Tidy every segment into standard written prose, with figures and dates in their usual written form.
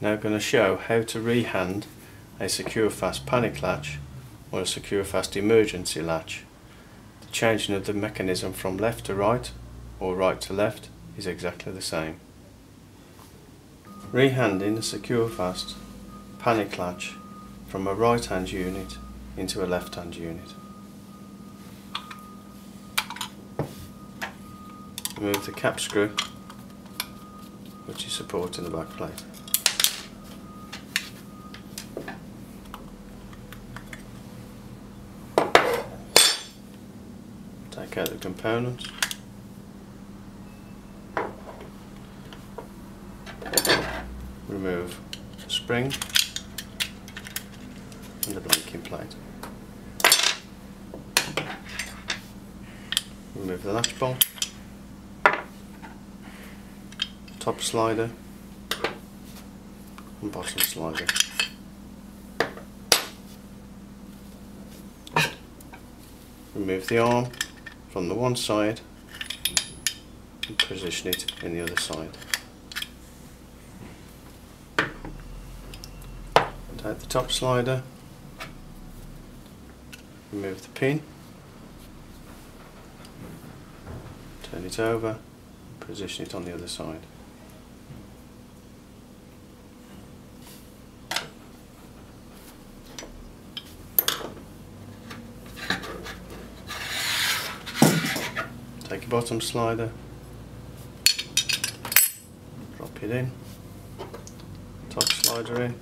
Now I'm going to show how to rehand a Securefast panic latch or a Securefast emergency latch. The changing of the mechanism from left to right or right to left is exactly the same. Rehanding the Securefast panic latch from a right hand unit into a left hand unit. Remove the cap screw which is supporting the back plate. Take out the components. Remove the spring and the blanking plate. Remove the latch bolt, top slider and bottom slider. Remove the arm from the one side and position it in the other side. Take the top slider, remove the pin, turn it over and position it on the other side. Take your bottom slider, drop it in, top slider in,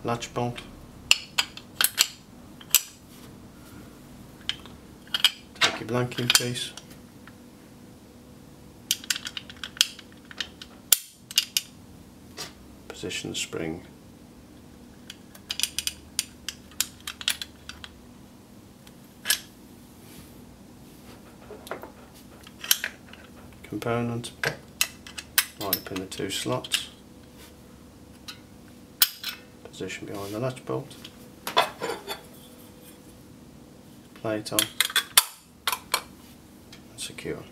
latch bolt, take your blanking piece, position the spring. Component, line up in the two slots, position behind the latch bolt, plate on and secure.